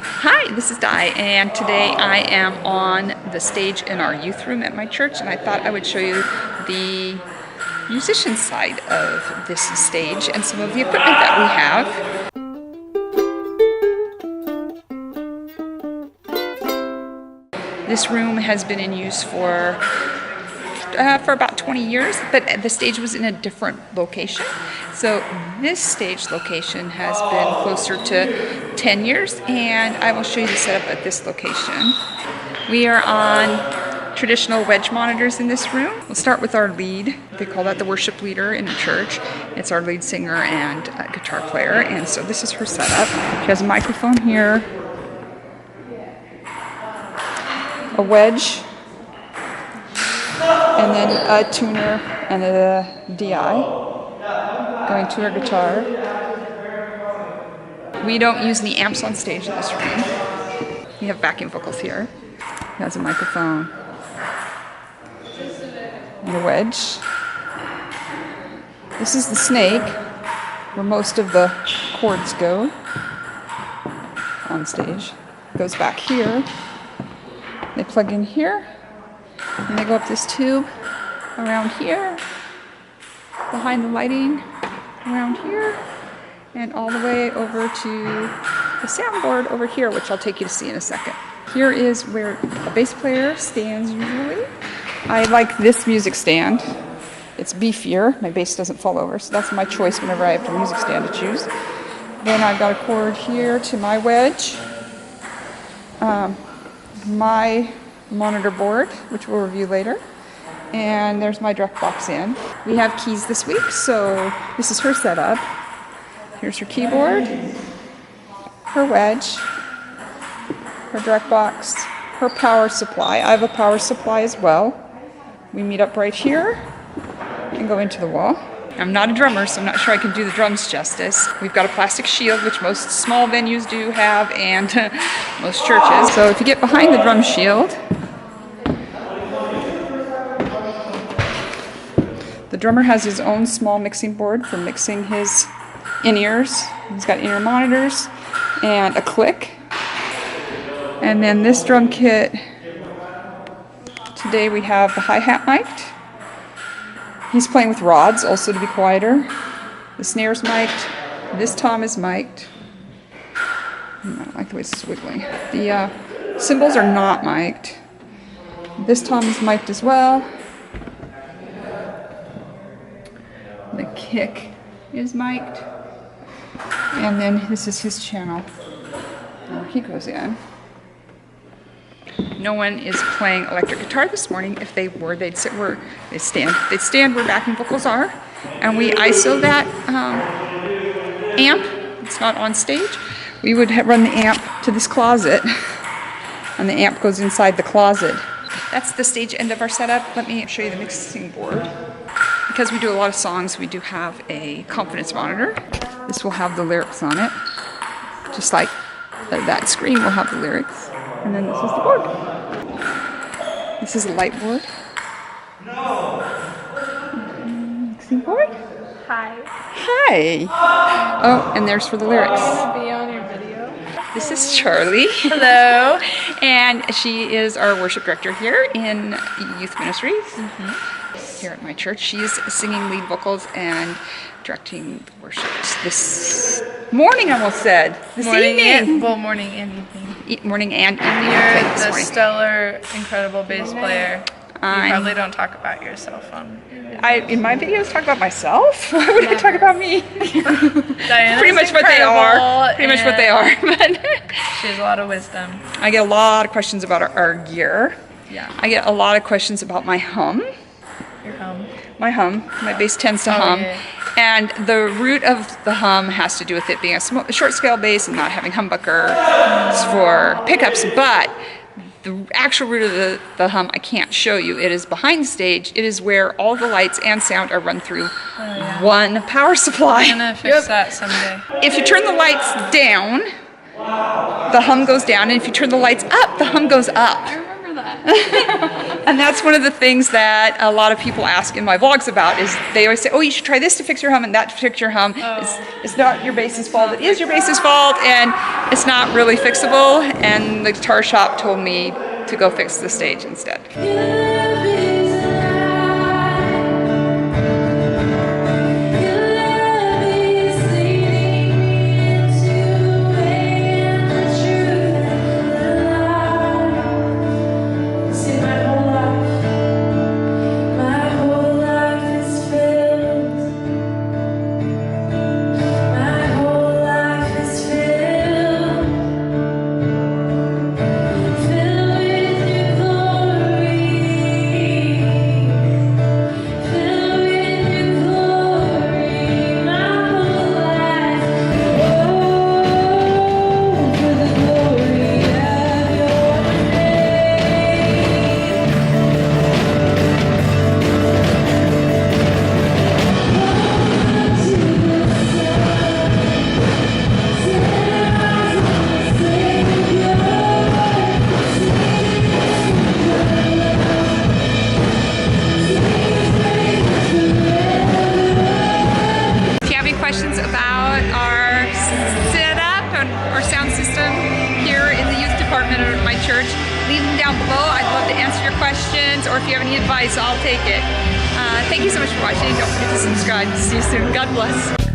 Hi, this is Di, and today I am on the stage in our youth room at my church, and I thought I would show you the musician side of this stage and some of the equipment that we have. This room has been in use for about 20 years, but the stage was in a different location. So this stage location has been closer to 10 years, and I will show you the setup at this location. We are on traditional wedge monitors in this room. We'll start with our lead. They call that the worship leader in the church. It's our lead singer and guitar player, and so this is her setup. She has a microphone here, a wedge, and then a tuner and a DI going to her guitar. We don't use any amps on stage in this room. We have backing vocals here. He has a microphone and a wedge. This is the snake, where most of the chords go on stage. It goes back here. They plug in here, and they go up this tube around here, behind the lighting, around here, and all the way over to the soundboard over here, which I'll take you to see in a second. Here is where a bass player stands usually. I like this music stand. It's beefier. My bass doesn't fall over, so that's my choice whenever I have a music stand to choose. Then I've got a cord here to my wedge, my monitor board, which we'll review later, and there's my direct box in. We have keys this week, so this is her setup. Here's her keyboard, her wedge, her direct box, her power supply. I have a power supply as well. We meet up right here and go into the wall. I'm not a drummer, so I'm not sure I can do the drums justice. We've got a plastic shield, which most small venues do have, and most churches. So if you get behind the drum shield, the drummer has his own small mixing board for mixing his in-ears. He's got in-ear monitors and a click. And then this drum kit, today we have the hi-hat mic'd. He's playing with rods, also to be quieter. The snare's mic'd. This tom is mic'd. I don't like the way it's wiggling. The cymbals are not mic'd. This tom is mic'd as well. The kick is mic'd. And then this is his channel where he goes in. No one is playing electric guitar this morning. If they were, they'd sit where they stand. They'd stand where backing vocals are, and we ISO that amp. It's not on stage. We would run the amp to this closet, and the amp goes inside the closet. That's the stage end of our setup. Let me show you the mixing board. Because we do a lot of songs, we do have a confidence monitor. This will have the lyrics on it, just like that screen will have the lyrics. And then this is the board. This is a light board. Mixing board. Hi. Hi. Oh, and there's for the lyrics. I'll be on your video. This is Charley. Hello. And she is our worship director here in youth ministries. Here at my church. She's singing lead vocals and directing the worship this morning, I almost said. This evening. Morning and evening. Morning and evening. You're the stellar, incredible bass player. You probably don't talk about yourself on your videos. In my videos, talk about myself? Why would I talk about me? Diana's pretty much what they are. Pretty much what they are. She has a lot of wisdom. I get a lot of questions about our gear. Yeah. I get a lot of questions about my hum. Your hum. My hum. My bass tends to hum. Yeah. And the root of the hum has to do with it being a short scale bass and not having humbuckers for pickups. But the actual root of the hum I can't show you. It is behind the stage. It is where all the lights and sound are run through one power supply. I'm gonna fix that someday. If you turn the lights down, the hum goes down. And if you turn the lights up, the hum goes up. I remember that. And that's one of the things that a lot of people ask in my vlogs about is they always say, oh, you should try this to fix your hum and that to fix your hum. It's not your bass's fault, it is your bass's fault, and it's not really fixable. And the guitar shop told me to go fix the stage instead. Questions about our setup and our sound system here in the youth department of my church, leave them down below. I'd love to answer your questions, or if you have any advice, I'll take it. Thank you so much for watching. Don't forget to subscribe. See you soon. God bless.